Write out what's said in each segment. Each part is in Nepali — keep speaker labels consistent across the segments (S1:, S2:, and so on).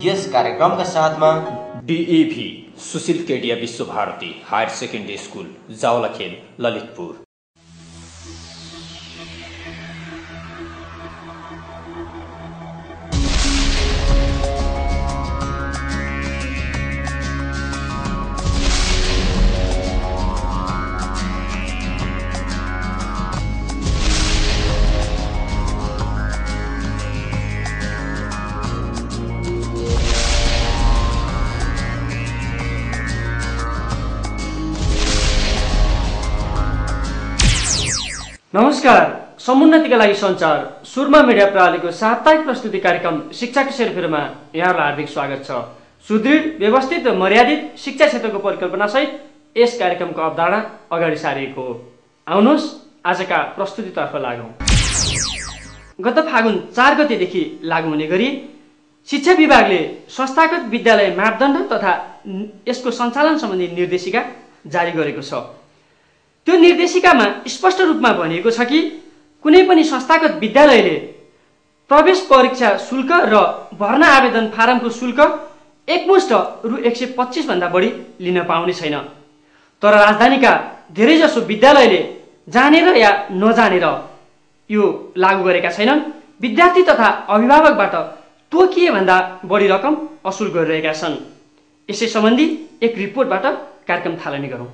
S1: यस कार्यक्रमका साथमा
S2: DAV Sushil Kedia Vishwabharati higher secondary school Jawalakhel Lalitpur.
S3: नमस्कार, समुन्नतिका लागि सञ्चार सुरमा मिडिया प्रणालीको साप्ताहिक प्रस्तुति कार्यक्रम शिक्षाको सेरोफेरोमा यहाँलाई हार्दिक स्वागत छ। सुदृढ, व्यवस्थित र मर्यादित शिक्षा क्षेत्रको परिकल्पनासहित यस कार्यक्रमको अवधारणा अगाडि सारिएको हो। आउनुहोस् आजका प्रस्तुतितर्फ लागौँ। गत फागुन 4 गतेदेखि लागू हुने गरी शिक्षा विभागले संस्थागत विद्यालय मापदण्ड तथा यसको सञ्चालन सम्बन्धी निर्देशिका जारी गरेको छ। त्यो निर्देशिकामा स्पष्ट रूपमा भनिएको छ कि कुनै पनि संस्थागत विद्यालयले प्रवेश परीक्षा शुल्क र भर्ना आवेदन फारमको शुल्क एकमुष्ट रु 125 भन्दा बढी लिन पाउने छैन। तर राजधानीका धेरैजसो विद्यालयले जानेर या नजानेर यो लागू गरेका छैनन्। विद्यार्थी तथा अभिभावकबाट तोकिए भन्दा बढी रकम असुल गरिरहेका छन्। यसै सम्बन्धी एक रिपोर्टबाट कार्यक्रम थालनी गरौँ।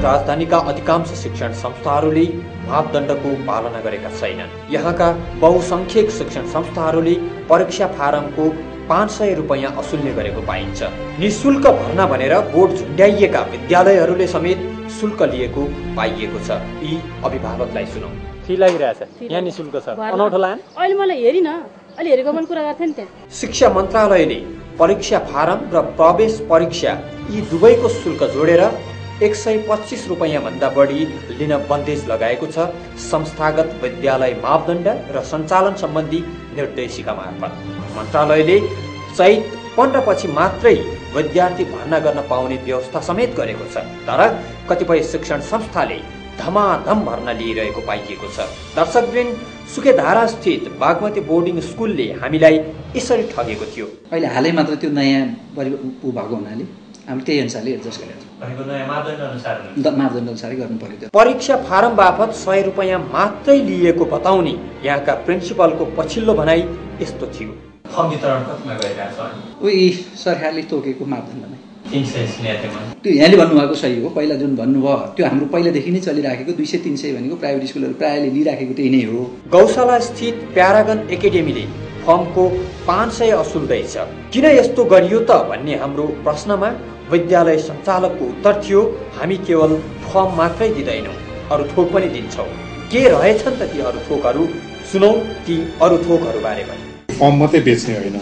S2: राजधानीका अधिकांश शिक्षण संस्थाहरूले मापदण्डको पालना गरेका छैनन्। यहाँका बहुसंख्यक शिक्षण संस्थाहरूले परीक्षा फारमको 500 रुपैयाँ असुल्ने गरेको पाइन्छ। निशुल्क भर्ना भनेर बोर्ड झुन्ड्याइएका विद्यालयहरूले समेत शुल्क लिएको पाइएको छ। यी अभिभावकलाई सुनौ।
S4: फी लागिरहेछ, यहाँ निशुल्क छ, अनौठो लान।
S5: अहिले मलाई हेरिन, अहिले हेरेको मैले कुरा गर्थे नि त्यहाँ।
S2: शिक्षा मन्त्रालयले परीक्षा फारम र प्रवेश परीक्षा यी दुवैको शुल्क जोडेर 125 रुपैयाँ भन्दा बढी लिन बन्देज लगाएको छ। संस्थागत विद्यालय मापदण्ड र सञ्चालन सम्बन्धी निर्देशिका मार्फत मन्त्रालयले चैत 15 पछि मात्रै विद्यार्थी भर्ना गर्न पाउने व्यवस्था समेत गरेको छ। तर कतिपय शिक्षण संस्थाले धमाधम भर्ना लिइरहेको पाइएको छ। दर्शकवृन्द, सुकेधारा स्थित बागमती बोर्डिङ स्कुलले हामीलाई यसरी ठगेको थियो।
S6: अहिले हालै मात्र त्यो नयाँ भएको हुनाले हामीले त्यही अनुसारले एडजस्ट गरेका छौँ। मापदण्ड अनुसारै गर्नु पर्यो।
S2: परीक्षा फारम बापत 100 रुपैयाँ मात्रै लिएको बताउने यहाँका प्रिन्सिपलको पछिल्लो भनाइ यस्तो थियो।
S4: फर्म वितरण कतिमा गरिरहेको छ?
S6: उही सरकारले तोकेको मापदण्डमै 300 त्यो यहाँले भन्नुभएको सही हो। पहिला जुन भन्नुभयो त्यो हाम्रो पहिलादेखि नै चलिराखेको 200-300 भनेको प्राइभेट स्कुलहरू प्रायले लिइराखेको त्यही नै हो।
S2: गौशाला स्थित प्यारागन एकाडेमीले फर्मको 500 असुल्दैछ। किन यस्तो गरियो त भन्ने हाम्रो प्रश्नमा विद्यालय सञ्चालकको उत्तर थियो, हामी केवल फर्म मात्रै दिँदैनौँ, अरू थोक पनि दिन्छौँ। के रहेछन् त ती अरू थोकहरू? सुनौ ती अरू थोकहरू बारे पनि।
S7: फर्म मात्रै बेच्ने होइन,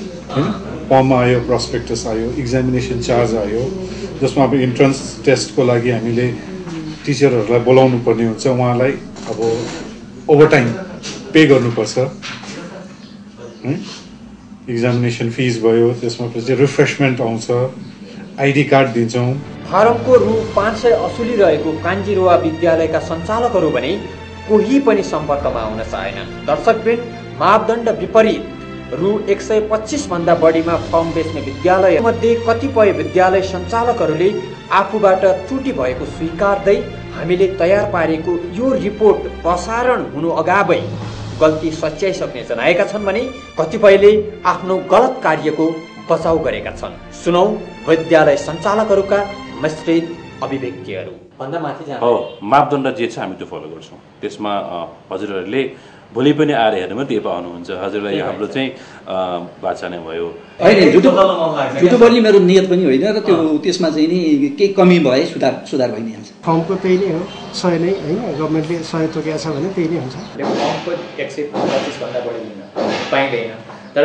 S7: फर्ममा आयो, प्रस्पेक्टस आयो, एक्जामिनेसन चार्ज आयो, जसमा अब इन्ट्रान्स टेस्टको लागि हामीले टिचरहरूलाई बोलाउनु पर्ने हुन्छ। उहाँलाई अब ओभरटाइम पे गर्नुपर्छ। एक्जामिनेसन फिस भयो, त्यसमा पछि रिफ्रेसमेन्ट आउँछ, आइडी कार्ड दिन्छौँ।
S2: फारमको रु 500 असुलिरहेको कान्जिरोवा विद्यालयका सञ्चालकहरू भने कोही पनि सम्पर्कमा आउन चाहेनन्। दर्शकवृन्द, मापदण्ड विपरीत रु 125 भन्दा बढीमा फर्म बेच्ने विद्यालय मध्ये कतिपय विद्यालय सञ्चालकहरूले आफूबाट त्रुटि भएको स्वीकार्दै हामीले तयार पारेको यो रिपोर्ट प्रसारण हुनु अगावै गल्ती सच्याइसक्ने जनाएका छन् भने कतिपयले आफ्नो गलत कार्यको बचाउ गरेका छन्। सुनौ विद्यालय सञ्चालकहरूका मिश्रित अभिव्यक्तिहरू।
S4: भन्दा माथि जान्छ
S8: हो, मापदण्ड जे छ हामी त्यो फलो गर्छौँ। त्यसमा हजुरहरूले भोलि पनि आएर हेर्नुमा त्यो पाउनुहुन्छ। हजुरलाई हाम्रो चाहिँ बाचा नै भयो।
S6: होइन, झुटो बोल्ने मेरो नियत पनि होइन र त्यो त्यसमा चाहिँ नि केही कमी भए सुधार भइ नै हाल्छ।
S9: फर्मको त्यही नै हो, 100 नै होइन। गभर्मेन्टले 100 तोकेको छ भने त्यही नै हुन्छ।
S4: फर्मको 125 भन्दा बढी लिन पाइँदैन। तर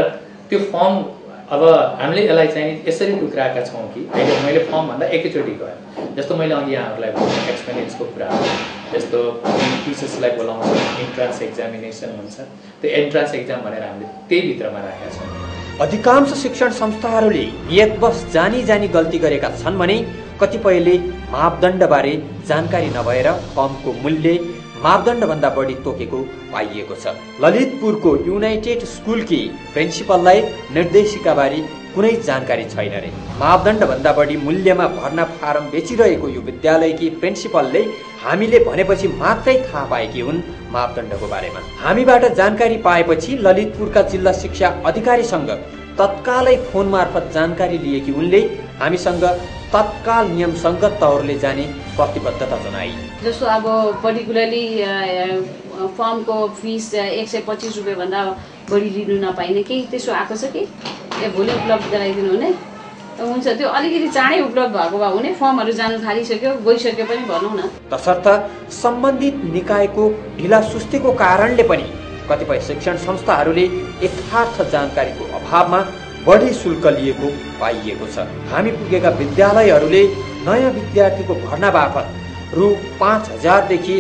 S4: त्यो फर्म अब हामीले यसलाई चाहिँ यसरी टुक्राएका छौँ कि अहिले मैले फर्म भन्दा एकैचोटि गएँ। जस्तो मैले अघि यहाँहरूलाई भने एक्सपेरियन्सको कुरा, जस्तो टिचर्सलाई बोलाउँछ, इन्ट्रान्स एक्जामिनेसन हुन्छ, त्यो एन्ट्रान्स एक्जाम भनेर हामीले त्यही भित्रमा राखेका छौँ।
S2: अधिकांश शिक्षण संस्थाहरूले नियतवश जानी गल्ती गरेका छन् भने कतिपयले मापदण्डबारे जानकारी नभएर फर्मको मूल्य मापदण्डभन्दा बढी तोकेको पाइएको छ। ललितपुरको युनाइटेड स्कुलकी प्रिन्सिपललाई निर्देशिकाबारे कुनै जानकारी छैन रे। मापदण्डभन्दा बढी मूल्यमा भर्ना फारम बेचिरहेको यो विद्यालयकी प्रिन्सिपलले हामीले भनेपछि मात्रै थाहा पाएकी हुन् मापदण्डको बारेमा। हामीबाट जानकारी पाएपछि ललितपुरका जिल्ला शिक्षा अधिकारीसँग तत्कालै फोन मार्फत जानकारी लिएकी उनले हामीसँग तत्काल नियम सङ्गत तौरले जाने प्रतिबद्धता जनाई।
S5: जस्तो अब पर्टिकुलरली फर्मको फिस 125 रुपियाँ भन्दा बढी लिनु नपाइने केही त्यसो आएको छ कि भोलि उपलब्ध गराइदिनु हुने? हुन्छ, त्यो अलिकति चाँडै उपलब्ध भएको भए हुने। फर्महरू जानु थालिसक्यो, गइसक्यो पनि भनौँ न।
S2: तसर्थ सम्बन्धित निकायको ढिलासुस्तीको कारणले पनि कतिपय शिक्षण संस्थाहरूले यथार्थ जानकारीको अभावमा बढी शुल्क लिएको पाइएको छ। हामी पुगेका विद्यालयहरूले नयाँ विद्यार्थीको भर्ना बापत रु 5,000 देखि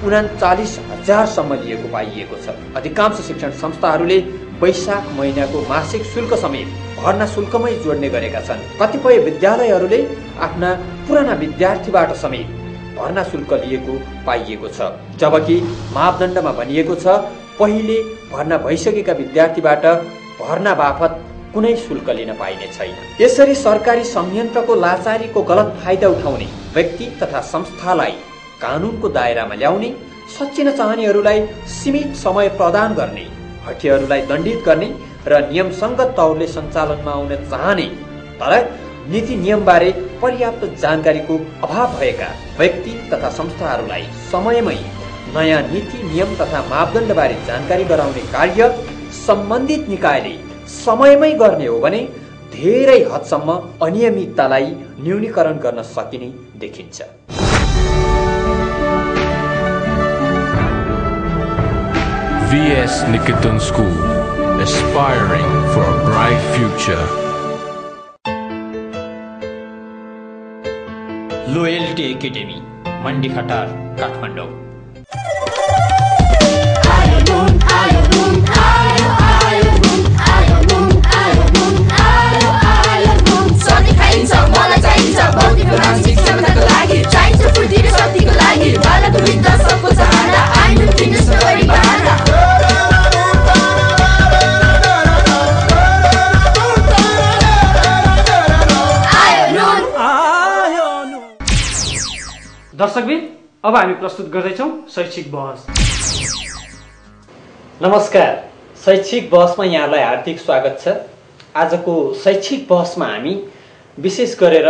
S2: 39,000 सम्म लिएको पाइएको छ। अधिकांश शिक्षण संस्थाहरूले वैशाख महिनाको मासिक शुल्क समेत भर्ना शुल्कमै जोड्ने गरेका छन्। कतिपय विद्यालयहरूले आफ्ना पुराना विद्यार्थीबाट समेत भर्ना शुल्क लिएको पाइएको छ। जबकि मापदण्डमा भनिएको छ पहिले भर्ना भइसकेका विद्यार्थीबाट भर्ना बापत कुनै शुल्क लिन पाइने छैन। यसरी सरकारी संयन्त्रको लाचारीको गलत फाइदा उठाउने व्यक्ति तथा संस्थालाई कानुनको दायरामा ल्याउने, सच्चिन चाहनेहरूलाई सीमित समय प्रदान गर्ने, हटियाहरूलाई दण्डित गर्ने र नियमसङ्गत तौरले सञ्चालनमा आउन चाहने तर नीति नियमबारे पर्याप्त जानकारीको अभाव भएका व्यक्ति तथा संस्थाहरूलाई समयमै नयाँ नीति नियम तथा मापदण्डबारे जानकारी गराउने कार्य सम्बन्धित निकायले समयमै गर्ने हो भने धेरै हदसम्म अनियमिततालाई न्यूनीकरण गर्न सकिने देखिन्छ।
S1: VS Nikitan School, aspiring for a bright future.
S2: Loyalty academy, Mandikhatar, Kathmandu.
S3: दर्शकबिन, अब हामी प्रस्तुत गर्दैछौँ शैक्षिक बहस।
S2: नमस्कार, शैक्षिक बहसमा यहाँलाई हार्दिक स्वागत छ। आजको शैक्षिक बहसमा हामी विशेष गरेर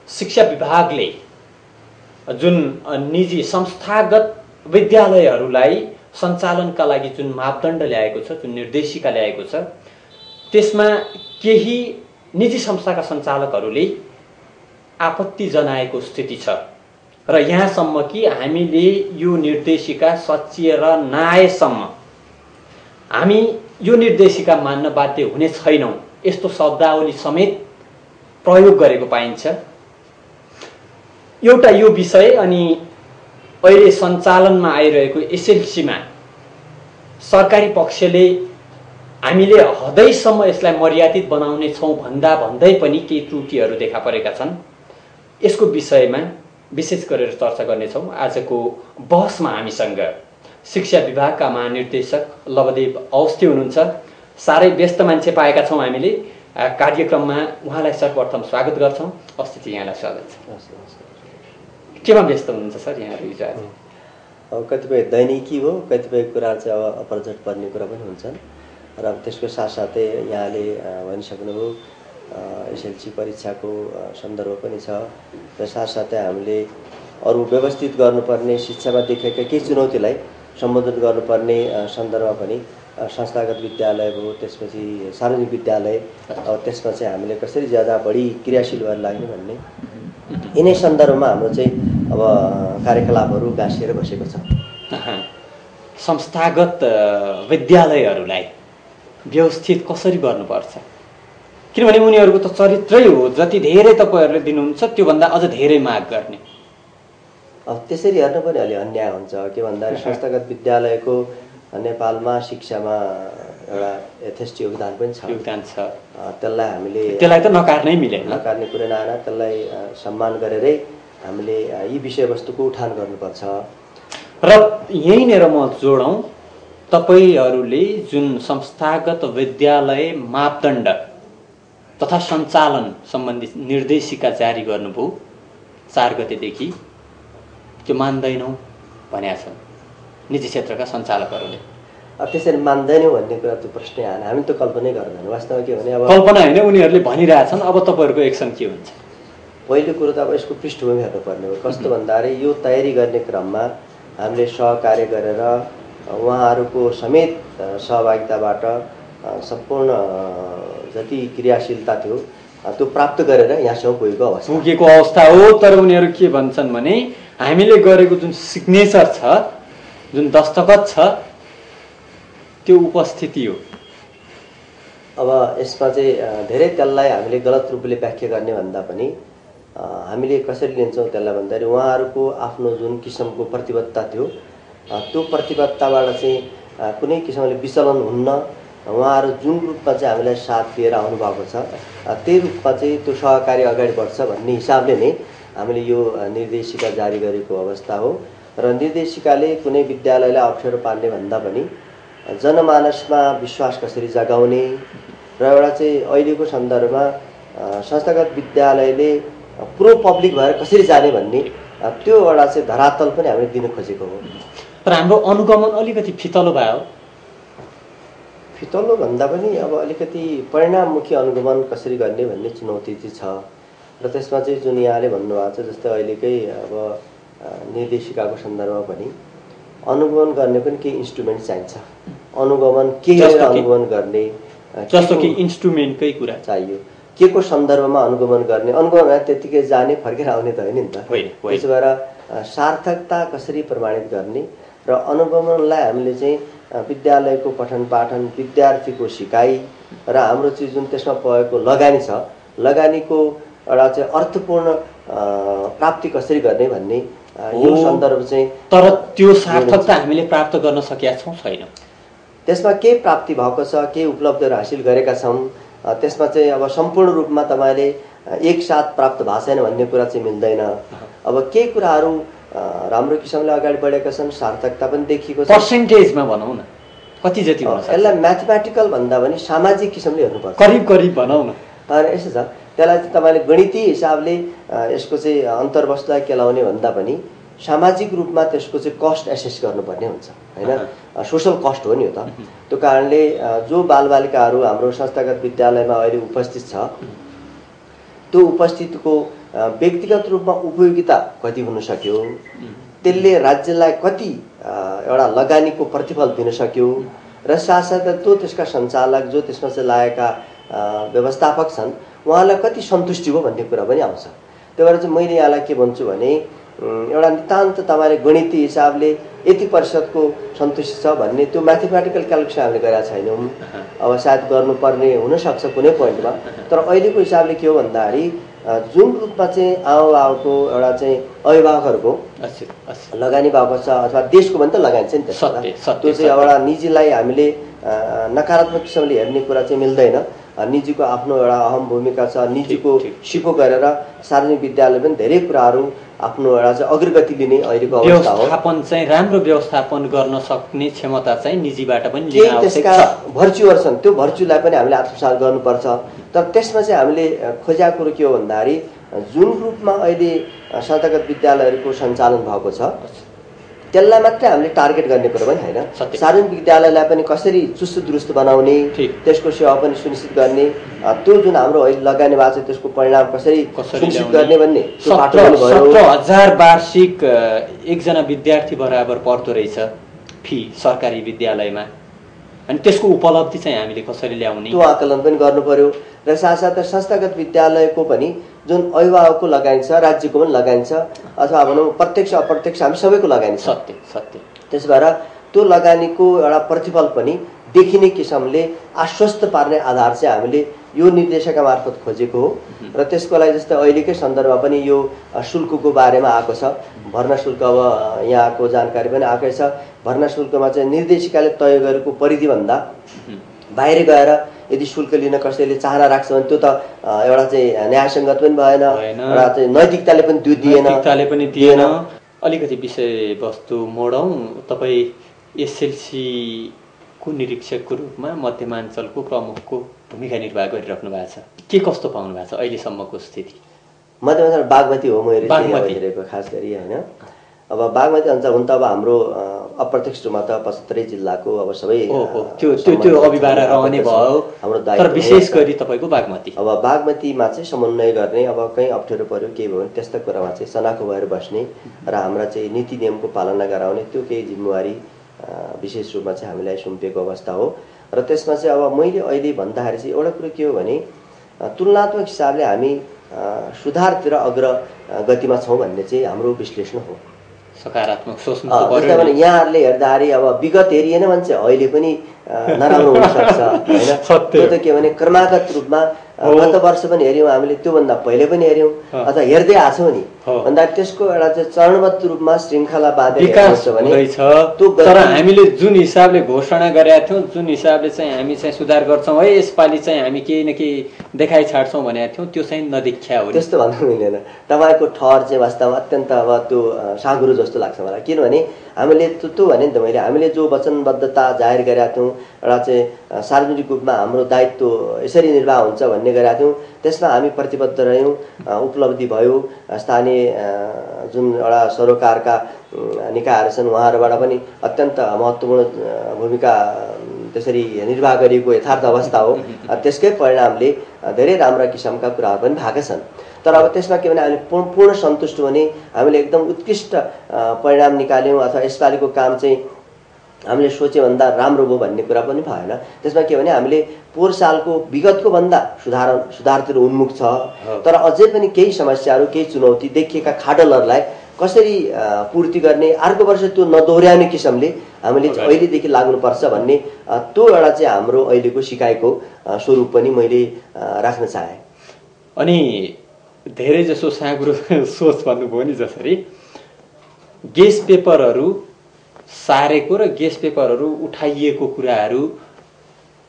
S2: शिक्षा विभागले जुन निजी संस्थागत विद्यालयहरूलाई सञ्चालनका लागि जुन मापदण्ड ल्याएको छ, जुन निर्देशिका ल्याएको छ, त्यसमा केही निजी संस्थाका सञ्चालकहरूले आपत्ति जनाएको स्थिति छ र यहाँसम्म कि हामीले यो निर्देशिका सचिएर नआएसम्म हामी यो निर्देशिका मान्न बाध्य हुने छैनौँ, यस्तो शब्दावली समेत प्रयोग गरेको पाइन्छ। एउटा यो विषय अनि अहिले सञ्चालनमा आइरहेको एसएलसीमा सरकारी पक्षले हामीले हदैसम्म यसलाई मर्यादित बनाउने छौँ भन्दै पनि केही त्रुटिहरू देखा परेका छन्। यसको विषयमा विशेष गरेर चर्चा गर्नेछौँ। आजको बहसमा हामीसँग शिक्षा विभागका महानिर्देशक लवदेव अवस्थी हुनुहुन्छ। साह्रै व्यस्त मान्छे पाएका छौँ हामीले कार्यक्रममा, उहाँलाई सर्वप्रथम स्वागत गर्छौँ। अवस्थी, यहाँलाई स्वागत छ। केमा व्यस्त हुनुहुन्छ सर यहाँहरू हिजो आज?
S10: अब कतिपय दैनिकी हो, कतिपय कुरा चाहिँ अब अपरझट पर्ने कुरा पनि हुन्छन् र त्यसको साथसाथै यहाँले भनिसक्नुभयो एसएलसी परीक्षाको सन्दर्भ पनि छ र साथसाथै हामीले अरू व्यवस्थित गर्नुपर्ने शिक्षामा देखेका केही चुनौतीलाई सम्बोधन गर्नुपर्ने सन्दर्भमा पनि संस्थागत विद्यालय भयो, त्यसपछि सार्वजनिक विद्यालय, अब त्यसमा चाहिँ हामीले कसरी ज्यादा बढी क्रियाशील भएर लाग्ने भन्ने यिनै सन्दर्भमा हाम्रो चाहिँ अब कार्यकलापहरू गाँसिएर बसेको छ।
S2: संस्थागत विद्यालयहरूलाई व्यवस्थित कसरी गर्नुपर्छ? किनभने उनीहरूको त चरित्रै हो, जति धेरै तपाईँहरूले दिनुहुन्छ त्योभन्दा अझ धेरै माग गर्ने।
S10: अब त्यसरी हेर्नु पनि अलि अन्याय हुन्छ। के भन्दा संस्थागत विद्यालयको नेपालमा शिक्षामा एउटा यथेष्ट योगदान पनि छ, त्यसलाई हामीले
S2: त्यसलाई त नकार्नै मिलेन,
S10: नकार्ने कुरो नआएर त्यसलाई सम्मान गरेरै हामीले यी विषयवस्तुको उठान गर्नुपर्छ।
S2: र यहीँनिर म जोडौँ, तपाईहरूले जुन संस्थागत विद्यालय मापदण्ड तथा सञ्चालन सम्बन्धी निर्देशिका जारी गर्नुभयो 4 गतेदेखि, त्यो मान्दैनौँ भनेका छन् निजी क्षेत्रका सञ्चालकहरूले।
S10: त्यसरी मान्दैनौँ भन्ने कुरा त्यो प्रश्नै आएन, हामी त कल्पनै गर्दैन। वास्तवमा के भने अब
S2: कल्पना होइन, उनीहरूले भनिरहेछन्, अब तपाईँहरूको एक्सन के हुन्छ?
S10: पहिलो कुरो त अब यसको पृष्ठभूमि हेर्नुपर्ने हो। कस्तो भन्दाखेरि यो तयारी गर्ने क्रममा हामीले सहकार्य गरेर उहाँहरूको समेत सहभागिताबाट सम्पूर्ण जति क्रियाशीलता थियो त्यो प्राप्त गरेर यहाँसम्म पुगेको
S2: अवस्था हो। तर उनीहरू के भन्छन् भने हामीले गरेको जुन सिग्नेचर छ, जुन दस्तखत छ, त्यो उपस्थिति हो।
S10: अब यसमा चाहिँ धेरै त्यसलाई हामीले गलत रूपले व्याख्या गर्ने भन्दा पनि हामीले कसरी लिन्छौँ त्यसलाई भन्दाखेरि उहाँहरूको आफ्नो जुन किसिमको प्रतिबद्धता थियो त्यो प्रतिबद्धताबाट चाहिँ कुनै किसिमले विचलन हुन्न। उहाँहरू जुन रूपमा चाहिँ हामीलाई साथ लिएर आउनुभएको छ त्यही रूपमा चाहिँ त्यो सहकार्य अगाडि बढ्छ भन्ने हिसाबले नै हामीले यो निर्देशिका जारी गरेको अवस्था हो। र निर्देशिकाले कुनै विद्यालयलाई अप्ठ्यारो पार्ने भन्दा पनि जनमानसमा विश्वास कसरी जगाउने र एउटा चाहिँ अहिलेको सन्दर्भमा संस्थागत विद्यालयले प्रो पब्लिक भएर कसरी जाने भन्ने त्यो एउटा चाहिँ धरातल पनि हामीले दिन खोजेको हो।
S2: तर हाम्रो अनुगमन अलिकति फितलो भयो।
S10: फितलो भन्दा पनि अब अलिकति परिणाममुखी अनुगमन कसरी गर्ने भन्ने चुनौती चाहिँ छ। र त्यसमा चाहिँ जुन यहाँले भन्नुभएको छ जस्तै अहिलेकै अब निर्देशिकाको सन्दर्भमा पनि अनुगमन गर्ने पनि केही इन्स्ट्रुमेन्ट चाहिन्छ। अनुगमन के अनुगमन गर्ने,
S2: जस्तो कि इन्स्ट्रुमेन्टकै कुरा
S10: चाहियो, के को सन्दर्भमा अनुगमन गर्ने। अनुगमन त्यतिकै जाने फर्केर आउने त होइन नि त। त्यसो भएर सार्थकता कसरी प्रमाणित गर्ने र अनुगमनलाई हामीले चाहिँ विद्यालयको पठन पाठन, विद्यार्थीको सिकाइ र हाम्रो चाहिँ जुन त्यसमा परेको लगानी छ, लगानीको एउटा चाहिँ अर्थपूर्ण प्राप्ति कसरी गर्ने भन्ने यो सन्दर्भ चाहिँ।
S2: तर त्यो सार्थकता हामीले प्राप्त गर्न सकेका छौँ छैन?
S10: त्यसमा के प्राप्ति भएको छ, के उपलब्धिहरू हासिल गरेका छौँ, त्यसमा चाहिँ अब सम्पूर्ण रूपमा तपाईँले एकसाथ प्राप्त भएको छैन भन्ने कुरा चाहिँ मिल्दैन। अब केही कुराहरू राम्रो किसिमले अगाडि बढेका छन्, सार्थकता पनि देखिएको छ।
S2: पर्सेन्टेजमा भनौँ न, कति जति हुन्छ?
S10: यसलाई म्याथमेटिकल भन्दा पनि सामाजिक किसिमले हेर्नुपर्छ।
S2: करिब करिब भनौँ न।
S10: यसो छ, त्यसलाई चाहिँ तपाईँले गणितीय हिसाबले यसको चाहिँ अन्तर्वस्तुलाई केलाउने भन्दा पनि सामाजिक रूपमा त्यसको चाहिँ कस्ट एसेस गर्नुपर्ने हुन्छ होइन। सोसल कस्ट हो नि हो त। त्यो कारणले जो बालबालिकाहरू हाम्रो संस्थागत विद्यालयमा अहिले उपस्थित छ त्यो उपस्थितिको व्यक्तिगत रूपमा उपयोगिता कति हुन सक्यो, त्यसले राज्यलाई कति एउटा लगानीको प्रतिफल दिन सक्यो र साथसाथै त्यसका सञ्चालक जो त्यसमा चाहिँ लागेका व्यवस्थापक छन् उहाँलाई कति सन्तुष्टि हो भन्ने कुरा पनि आउँछ। त्यही भएर चाहिँ मैले यहाँलाई के भन्छु भने एउटा नितान्त तपाईँले गणितीय हिसाबले यति प्रतिशतको सन्तुष्टि छ भन्ने त्यो म्याथमेटिकल क्यालकुलेसन हामीले गरेका छैनौँ। अब सायद गर्नुपर्ने हुनसक्छ कुनै पोइन्टमा। तर अहिलेको हिसाबले के हो भन्दाखेरि जुन रूपमा चाहिँ आमाबाबुको एउटा चाहिँ अभिभावकहरूको लगानी भएको छ अथवा देशको पनि त लगानी छ नि त, त्यो चाहिँ एउटा निजीलाई हामीले नकारात्मक किसिमले हेर्ने कुरा चाहिँ मिल्दैन। निजीको आफ्नो एउटा अहम भूमिका छ। निजीको सिपो गरेर सार्वजनिक विद्यालय पनि धेरै कुराहरू आफ्नो एउटा चाहिँ अग्रगति लिने अहिलेको अवस्था हो।
S2: व्यवस्थापन चाहिँ राम्रो व्यवस्थापन गर्न सक्ने क्षमता चाहिँ निजीबाट पनि लिन आवश्यक छ।
S10: भर्चुअल छन्, त्यो भर्चुलाई पनि हामीले आत्मसात गर्नुपर्छ। तर त्यसमा चाहिँ हामीले खोजेको कुरो के हो भन्दाखेरि जुन रूपमा अहिले संस्थागत विद्यालयहरूको सञ्चालन भएको छ त्यसलाई मात्रै हामीले टार्गेट गर्ने कुरो पनि होइन। सार्वजनिक विद्यालयलाई पनि कसरी चुस्त दुरुस्त बनाउने, त्यसको सेवा पनि सुनिश्चित गर्ने, त्यो जुन हाम्रो अहिले लगानी भएको छ त्यसको परिणाम कसरी सुनिश्चित गर्ने भन्ने
S2: 17,000 वार्षिक एकजना विद्यार्थी बराबर पर्दो रहेछ फी सरकारी विद्यालयमा। अनि त्यसको उपलब्धि चाहिँ हामीले कसरी ल्याउने
S10: त्यो आकलन पनि गर्नु पर्यो। र साथसाथै संस्थागत विद्यालयको पनि जुन अभिभावकको लगानी छ, राज्यको पनि लगानी छ, अथवा भनौँ प्रत्यक्ष अप्रत्यक्ष हामी सबैको लगानी छ।
S2: सत्य।
S10: त्यसो भएर त्यो लगानीको एउटा प्रतिफल पनि देखिने किसिमले आश्वस्त पार्ने आधार चाहिँ हामीले यो निर्देशिका मार्फत खोजेको हो। र त्यसको लागि जस्तै अहिलेकै सन्दर्भमा पनि यो शुल्कको बारेमा आएको छ। भर्ना शुल्क अब यहाँको जानकारी पनि आएकै छ। भर्ना शुल्कमा चाहिँ निर्देशिकाले तय गरेको परिधिभन्दा बाहिर गएर यदि शुल्क लिन कसैले चाहना राख्छ भने त्यो त एउटा चाहिँ न्यायसङ्गत पनि भएन, एउटा चाहिँ नैतिकताले पनि दिएन।
S2: अलिकति विषयवस्तु मोडौँ। तपाईँ एसएलसीको निरीक्षकको रूपमा मध्यमाञ्चलको प्रमुखको भूमिका निर्वाह गरिराख्नु भएको छ। के कस्तो पाउनु भएको छ अहिलेसम्मको स्थिति?
S10: मध्यमाञ्चल बागमती हो मैले हेरेको खास गरी होइन। अब बागमती अञ्चल हुन त अब हाम्रो अप्रत्यक्ष रूपमा त 75 जिल्लाको अब सबै
S2: त्यो अभिभारा रहने भयो हाम्रो दायित्व, तर विशेष गरी तपाईँको बागमती।
S10: अब बागमतीमा चाहिँ समन्वय गर्ने, अब कहीँ अप्ठ्यारो पर्यो केही भयो भने त्यस्ता कुरामा चाहिँ सनाखो भएर बस्ने र हाम्रा चाहिँ नीति नियमको पालना गराउने त्यो केही जिम्मेवारी विशेष रूपमा चाहिँ हामीलाई सुम्पिएको अवस्था हो। र त्यसमा चाहिँ अब मैले अहिले भन्दाखेरि चाहिँ एउटा कुरो के हो भने तुलनात्मक हिसाबले हामी सुधारतिर अग्रगतिमा छौँ भन्ने चाहिँ हाम्रो विश्लेषण हो।
S2: सकारात्मक सोच्नु
S10: जस्तै भने यहाँहरूले हेर्दाखेरि अब विगत हेरिएन भने चाहिँ अहिले पनि नराम्रो हुनसक्छ होइन। त्यो त के भने क्रमागत रूपमा गत वर्ष पनि हेऱ्यौँ हामीले, त्योभन्दा पहिले पनि हेऱ्यौँ अथवा हेर्दै आछौँ नि भन्दा त्यसको एउटा चाहिँ चरणबद्ध रूपमा श्रृङ्खला बाँधेर
S2: विकास हुँदैछ। तर हामीले जुन हिसाबले घोषणा गरेका थियौँ, जुन हिसाबले चाहिँ हामी चाहिँ सुधार गर्छौँ है, यसपालि चाहिँ हामी केही न केही देखाइ छाड्छौँ भनेका थियौँ, त्यो चाहिँ नदेखिया हो।
S10: त्यस्तो भन्नु मिलेन। तपाईँको ठहर चाहिँ वास्तवमा अत्यन्त अब त्यो साँघुरो जस्तो लाग्छ मलाई। किनभने हामीले त्यो भने नि त मैले, हामीले जो वचनबद्धता जाहेर गरेका थियौँ, एउटा चाहिँ सार्वजनिक रूपमा हाम्रो दायित्व यसरी निर्वाह हुन्छ भन्ने गरेका थियौँ, त्यसमा हामी प्रतिबद्ध रह्यौँ। उपलब्धि भयो। स्थानीय जुन एउटा सरोकारका निकायहरू छन् उहाँहरूबाट पनि अत्यन्त महत्त्वपूर्ण भूमिका त्यसरी निर्वाह गरिएको यथार्थ अवस्था हो। त्यसकै परिणामले धेरै राम्रा किसिमका कुराहरू पनि भएका छन्। तर अब त्यसमा के भने हामीले पूर्ण सन्तुष्ट भने हामीले एकदम उत्कृष्ट परिणाम निकाल्यौँ अथवा यसपालिको काम चाहिँ हामीले सोचे भन्दा राम्रो भयो भन्ने कुरा पनि भएन। त्यसमा के भने हामीले पोहोर सालको विगतको भन्दा सुधारतिर उन्मुख छ, तर अझै पनि केही समस्याहरू केही चुनौती देखिएका खाडलहरूलाई कसरी पूर्ति गर्ने, अर्को वर्ष त्यो नदोहोर्याउने किसिमले हामीले अहिलेदेखि लाग्नुपर्छ भन्ने त्यो एउटा चाहिँ हाम्रो अहिलेको सिकाइको स्वरूप पनि मैले राख्न चाहेँ।
S2: अनि धेरै जसो साँघुरो सोच भन्नुभयो नि, जसरी गेस पेपरहरू सारेको र गेस पेपरहरू उठाइएको कुराहरू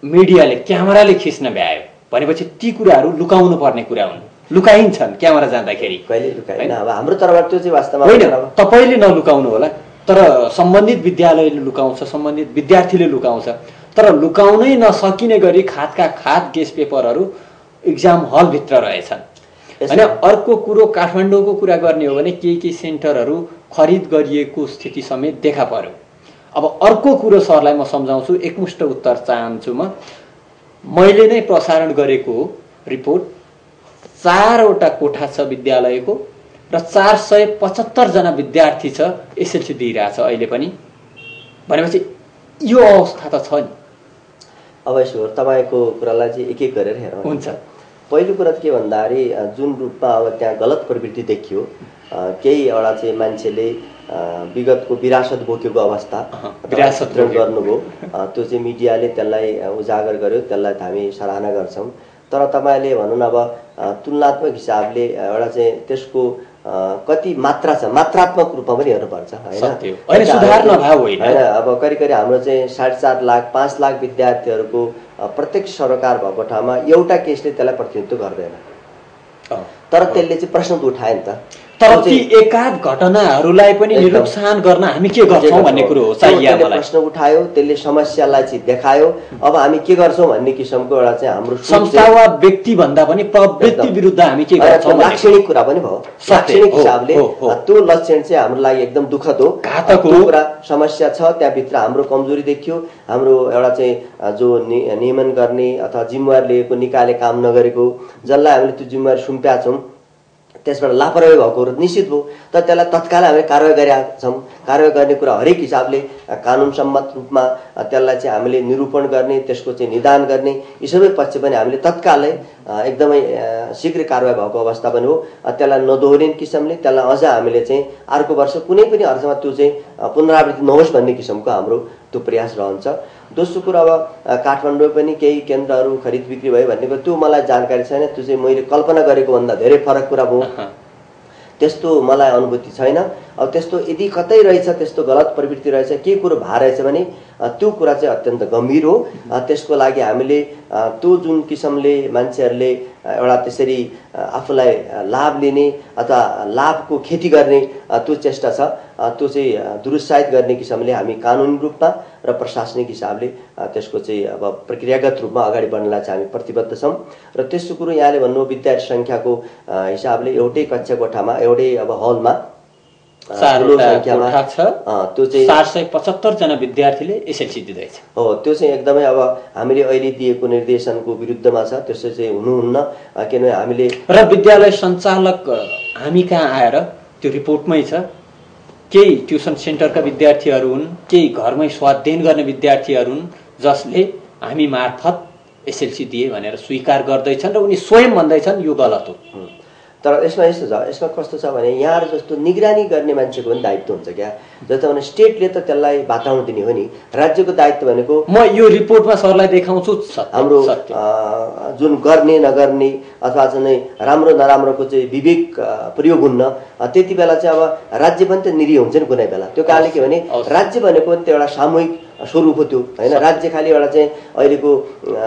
S2: मिडियाले क्यामेराले खिच्न भ्यायो भनेपछि ती कुराहरू लुकाउनु पर्ने कुरा हुन्। लुकाइन्छन् क्यामेरा जाँदाखेरि,
S10: कहिले लुकाइन। अब हाम्रो तर्फबाट त्यो चाहिँ वास्तवमा
S2: होइन, तपाईँले नलुकाउनु होला, तर सम्बन्धित विद्यालयले लुकाउँछ, सम्बन्धित विद्यार्थीले लुकाउँछ। तर लुकाउनै नसकिने गरी खातका खात गेस पेपरहरू इक्जाम हलभित्र रहेछन् होइन। अर्को कुरो काठमाडौँको कुरा गर्ने हो भने केही सेन्टरहरू खरिद गरिएको स्थिति समेत देखा पर्यो। अब अर्को कुरो सरलाई म सम्झाउँछु, एकमुष्ट उत्तर चाहन्छु म। मैले नै प्रसारण गरेको रिपोर्ट 4वटा कोठा छ विद्यालयको र 475 जना विद्यार्थी छ एसएलसी दिइरहेछ अहिले पनि भनेपछि यो अवस्था त छ नि।
S10: अब यसो तपाईँको कुरालाई चाहिँ एक एक गरेर हेरौँ।
S2: हुन्छ।
S10: पहिलो कुरा के भन्दाखेरि जुन रूपमा अब त्यहाँ गलत प्रवृत्ति देखियो, केही एउटा चाहिँ मान्छेले विगतको विरासत बोकेको अवस्था विरासत गर्नुभयो, त्यो चाहिँ मिडियाले त्यसलाई उजागर गर्यो, त्यसलाई हामी सराहना गर्छौँ। तर तपाईँले भनौँ न अब तुलनात्मक हिसाबले एउटा चाहिँ त्यसको कति मात्रा छ, मात्रात्मक रूपमा पनि हेर्नुपर्छ होइन।
S2: सुधार नभए होइन।
S10: अब करिब हाम्रो चाहिँ 4.5 लाख 5 लाख विद्यार्थीहरूको प्रत्यक्ष सरोकार भएको ठाउँमा एउटा केसले त्यसलाई प्रतिनिधित्व गर्दैन, तर त्यसले चाहिँ प्रश्न त उठायो नि त।
S2: तर ती एकाध घटनाहरूलाई पनि निरुत्सान गर्न हामी के गर्छौँ भन्ने कुरो हो।
S10: त्यसले प्रश्न उठायो, त्यसले समस्यालाई चाहिँ देखायो, अब हामी के गर्छौँ भन्ने किसिमको एउटा चाहिँ हाम्रो
S2: संस्था वा व्यक्ति भन्दा पनि प्रवृत्ति विरुद्ध हामी के गर्छौँ
S10: लाक्षणिक कुरा पनि भयो। लाक्षणिक हिसाबले त्यो लक्षण चाहिँ हाम्रो लागि एकदम दुःखद हो, घातक कुरा समस्या छ। त्यहाँभित्र हाम्रो कमजोरी देखियो, हाम्रो एउटा चाहिँ जो नियमन गर्ने अथवा जिम्मेवारी लिएको निकायले काम नगरेको, जसलाई हामीले त्यो जिम्मेवारी सुम्प्या छौँ त्यसबाट लापरवाही भएको निश्चित भयो। तर त्यसलाई तत्काल हामीले कारवाही गरेका छौँ। कारवाही गर्ने कुरा हरेक हिसाबले कानुन सम्मत रूपमा त्यसलाई चाहिँ हामीले निरूपण गर्ने, त्यसको चाहिँ निदान गर्ने, यी सबै पक्ष पनि हामीले तत्कालै एकदमै शीघ्र कारवाही भएको अवस्था पनि हो। त्यसलाई नदोहोरिने किसिमले त्यसलाई अझ हामीले चाहिँ अर्को वर्ष कुनै पनि अर्थमा त्यो चाहिँ पुनरावृत्ति नहोस् भन्ने किसिमको हाम्रो त्यो प्रयास रहन्छ। दोस्रो कुरा अब काठमाडौँ पनि केही केन्द्रहरू खरिद बिक्री भयो भन्ने कुरा त्यो मलाई जानकारी छैन, त्यो चाहिँ मैले कल्पना गरेको भन्दा धेरै फरक कुरा भयो। त्यस्तो मलाई अनुभूति छैन। अब त्यस्तो यदि कतै रहेछ, त्यस्तो गलत प्रवृत्ति रहेछ, के कुरो भइरहेछ भने त्यो कुरा चाहिँ अत्यन्त गम्भीर हो। त्यसको लागि हामीले त्यो जुन किसिमले मान्छेहरूले एउटा त्यसरी आफूलाई लाभ लिने अथवा लाभको खेती गर्ने त्यो चेष्टा छ, त्यो चाहिँ दुरुत्साहित गर्ने किसिमले हामी कानुनी रूपमा र प्रशासनिक हिसाबले त्यसको चाहिँ अब प्रक्रियागत रूपमा अगाडि बढ्नलाई चाहिँ हामी प्रतिबद्ध छौँ। र तेस्रो कुरो यहाँले भन्नु विद्यार्थी सङ्ख्याको हिसाबले एउटै कक्षा कोठामा एउटै अब हलमा
S2: 775 जना विद्यार्थीले एसएलसी दिँदैछ।
S10: हो, त्यो चाहिँ एकदमै अब हामीले अहिले दिएको निर्देशनको विरुद्धमा छ। त्यसो चाहिँ हुनुहुन्न, किनभने हामीले
S2: र विद्यालय सञ्चालक हामी कहाँ आएर त्यो रिपोर्टमै छ, केही ट्युसन सेन्टरका विद्यार्थीहरू हुन्, केही घरमै स्वाध्ययन गर्ने विद्यार्थीहरू हुन् जसले हामी मार्फत एसएलसी दिए भनेर स्वीकार गर्दैछन् र उनी स्वयं भन्दैछन् यो गलत हो।
S10: तर यसमा यस्तो छ, यसमा कस्तो छ भने यहाँ जस्तो निगरानी गर्ने मान्छेको पनि दायित्व हुन्छ क्या। जस्तो भने स्टेटले त त्यसलाई वातावरण दिने हो नि, राज्यको दायित्व भनेको
S2: म यो रिपोर्टमा सरलाई देखाउँछु
S10: हाम्रो जुन गर्ने नगर्ने अथवा चाहिँ राम्रो नराम्रोको चाहिँ विवेक प्रयोग हुन्न। त्यति बेला चाहिँ अब राज्य पनि त निरी हुन्छ नि कुनै बेला। त्यो कारणले के भने राज्य भनेको त्यो एउटा सामूहिक स्वरूप हो त्यो होइन। राज्य खालि एउटा चाहिँ अहिलेको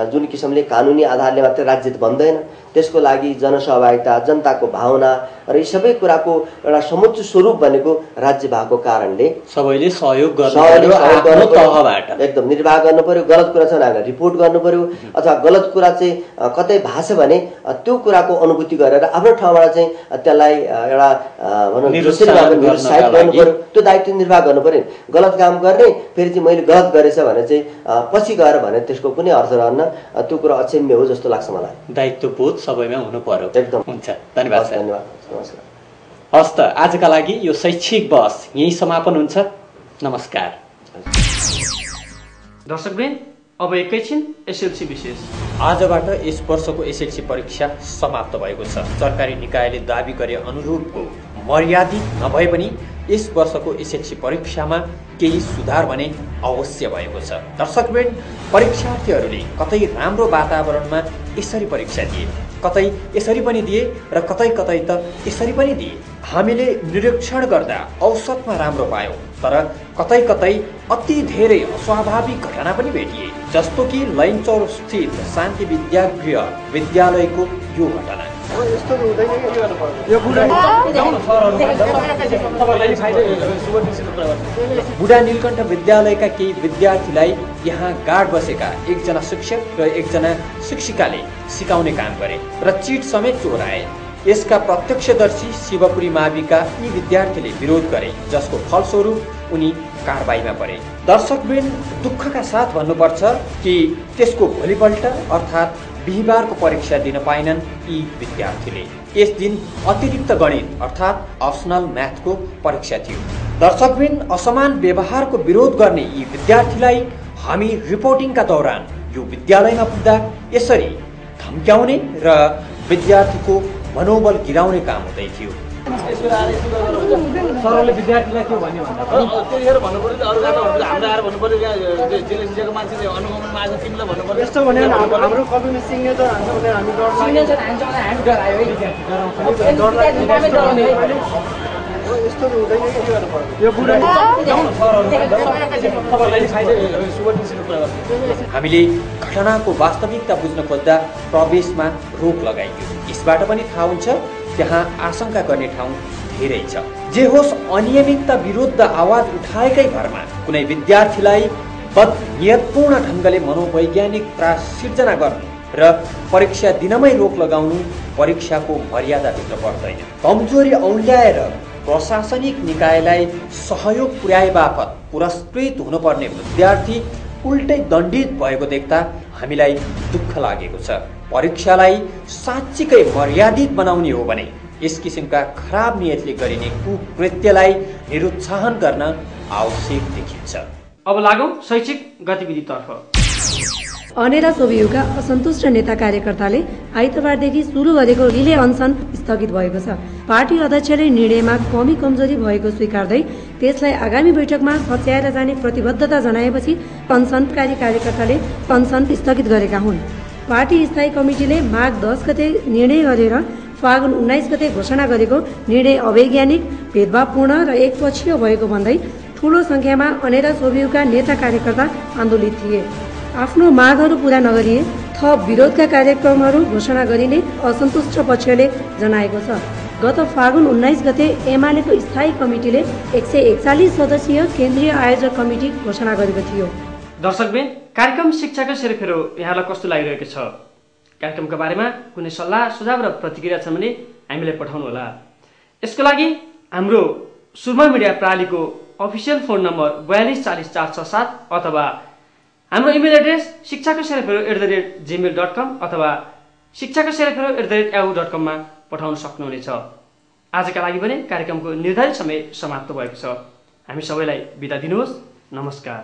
S10: जुन किसिमले कानुनी आधारले मात्रै राज्य त भन्दैन, त्यसको लागि जनसहभागिता, जनताको भावना र यी सबै कुराको एउटा समुच्च स्वरूप भनेको राज्य भएको कारणले
S2: सबैले सहयोग गर्नु तहबाट
S10: एकदम निर्वाह गर्नु पर्यो। गलत कुरा छ भने हामीलाई रिपोर्ट गर्नु पर्यो, अथवा गलत कुरा चाहिँ कतै भएको छ भने त्यो कुराको अनुभूति गरेर आफ्नो ठाउँबाट चाहिँ त्यसलाई एउटा भनौँ निरुत्साहित गर्नु पर्यो। त्यो दायित्व निर्वाह गर्नु पर्यो। गलत काम गर्ने फेरि चाहिँ मैले गलत गरेछ भने चाहिँ पछि गएर भने त्यसको कुनै अर्थ रहन्न। त्यो कुरा अक्षम्य हो जस्तो लाग्छ मलाई।
S2: दायित्वबोध सबैमा हुनु पर्यो।
S10: एकदम
S2: हुन्छ, धन्यवाद।
S10: धन्यवाद, नमस्कार।
S2: हस्त, आजका लागि यो शैक्षिक बहस यही समापन हुन्छ। नमस्कार।
S3: दर्शकवृन्द, अब एकैछिन एसएलसी विशेष।
S2: आजबाट यस वर्षको एसएलसी परीक्षा समाप्त भएको छ। सरकारी निकायले दाबी गरे अनुरूपको मर्यादित नभए पनि यस वर्षको एसएलसी परीक्षामा केही सुधार भने अवश्य भएको छ। दर्शकवृन्द, परीक्षार्थीहरूले कतै राम्रो वातावरणमा यसरी परीक्षा दिए, कतै यसरी पनि दिए र कतै कतै त यसरी पनि दिए। हामीले निरीक्षण गर्दा औसतमा राम्रो पायौँ, तर कतै कतै अति धेरै अस्वाभाविक घटना पनि भेटिए, जस्तो कि लैनचौर स्थित शान्ति विद्यागृह विद्यालयको यो घटना। बुढा नीलकण्ठ विद्यालयका केही विद्यार्थीलाई यहाँ गार्ड बसेका एकजना शिक्षक र एकजना शिक्षिकाले सिकाउने काम गरे र चिट समेत चोराए। यसका प्रत्यक्षदर्शी शिवपुरी माविका यी विद्यार्थीले विरोध गरे, जसको फलस्वरूप उनी कारबाहीमा परे। दर्शकवृन्द, दुःखका साथ भन्नुपर्छ कि त्यसको भोलिपल्ट अर्थात् बिहिबारको परीक्षा दिन पाएनन् यी विद्यार्थीले। यस दिन अतिरिक्त गणित अर्थात् अप्सनल म्याथको परीक्षा थियो। दर्शकवृन्द, असमान व्यवहारको विरोध गर्ने यी विद्यार्थीलाई हामी रिपोर्टिङका दौरान यो विद्यालयमा पुग्दा यसरी धम्क्याउने र विद्यार्थीको मनोबल गिराउने काम हुँदै थियो।
S11: सरले विद्यार्थीलाई के भन्यो भन्दा त्यतिखेर भन्नु पर्यो, अरू गाडा भन्नु हाम्रो आएर भन्नु पर्यो, जिल्ला शिक्षाको मान्छेले अनुगमनमा आज तिमीलाई भन्नु पर्यो।
S9: यस्तो भने हाम्रो कपिमा सिग्नेचर हान्छ भने हामी गर्छौँ।
S11: सिग्नेचर हान्छ भने हामी डरायो है विद्यार्थी यस्तो हुँदैन कि के गर्नु पर्यो। यो बुढा
S2: हामीले घटनाको वास्तविकता बुझ्न खोज्दा प्रवेशमा रोक लगाइयो। यसबाट पनि थाहा हुन्छ त्यहाँ आशंका गर्ने ठाउँ धेरै छ। जे होस्, अनियमितता विरुद्ध आवाज उठाएकै भरमा कुनै विद्यार्थीलाई बदनियतपूर्ण ढङ्गले मनोवैज्ञानिक त्रास सिर्जना गर्नु र परीक्षा दिनमै रोक लगाउनु परीक्षाको मर्यादाभित्र पर्दैन। कमजोरी औल्याएर प्रशासनिक निकायलाई सहयोग पुर्याए बापत पुरस्कृत हुनुपर्ने विद्यार्थी उल्टै दण्डित भएको देख्दा हामीलाई दुःख लागेको छ। परीक्षालाई साँच्चीकै मर्यादित बनाउने हो भने यस किसिमका खराब नियतले गरिने कुकृत्यलाई निरुत्साहन गर्न आवश्यक देखिन्छ।
S3: अब लागौं शैक्षिक गतिविधितर्फ।
S12: अनेरा सोभियुका असन्तुष्ट नेता कार्यकर्ताले आइतबारदेखि सुरु गरेको रिले अनसन स्थगित भएको छ। पार्टी अध्यक्षले निर्णयमा कमी कमजोरी भएको स्वीकार्दै त्यसलाई आगामी बैठकमा सच्याएर जाने प्रतिबद्धता जनाएपछि अनसनकारी कार्यकर्ताले अनसन स्थगित गरेका हुन्। पार्टी स्थायी कमिटीले माघ 10 गते निर्णय गरेर फागुन 19 गते घोषणा गरेको निर्णय अवैज्ञानिक, भेदभावपूर्ण र एकपक्षीय भएको भन्दै ठूलो संख्यामा अनेरा सोभियुका नेता कार्यकर्ता आन्दोलित थिए। आफ्नो मागहरू पूरा नगरिए थप विरोधका कार्यक्रमहरू घोषणा गरिने असन्तुष्ट पक्षले जनाएको छ। गत फागुन 19 गते एमालेको स्थायी कमिटीले 141 सदस्यीय केन्द्रीय आयोजक कमिटी घोषणा गरेको थियो।
S3: दर्शकबिन, कार्यक्रम शिक्षाको सेरोफेरो यहाँलाई कस्तो लागिरहेको छ? कार्यक्रमका बारेमा कुनै सल्लाह सुझाव र प्रतिक्रिया छ भने हामीलाई पठाउनुहोला। यसको लागि हाम्रो सुरमा मिडिया प्रणालीको अफिसियल फोन नम्बर 4240 अथवा हाम्रो इमेल एड्रेस शिक्षाकोसेरोफेरो@gmail.com अथवा शिक्षाकोसेरोफेरो@yahoo.com मा पठाउन सक्नुहुनेछ। आजका लागि भने कार्यक्रमको निर्धारित समय समाप्त भएको छ। हामी सबैलाई बिदा दिनुहोस्। नमस्कार।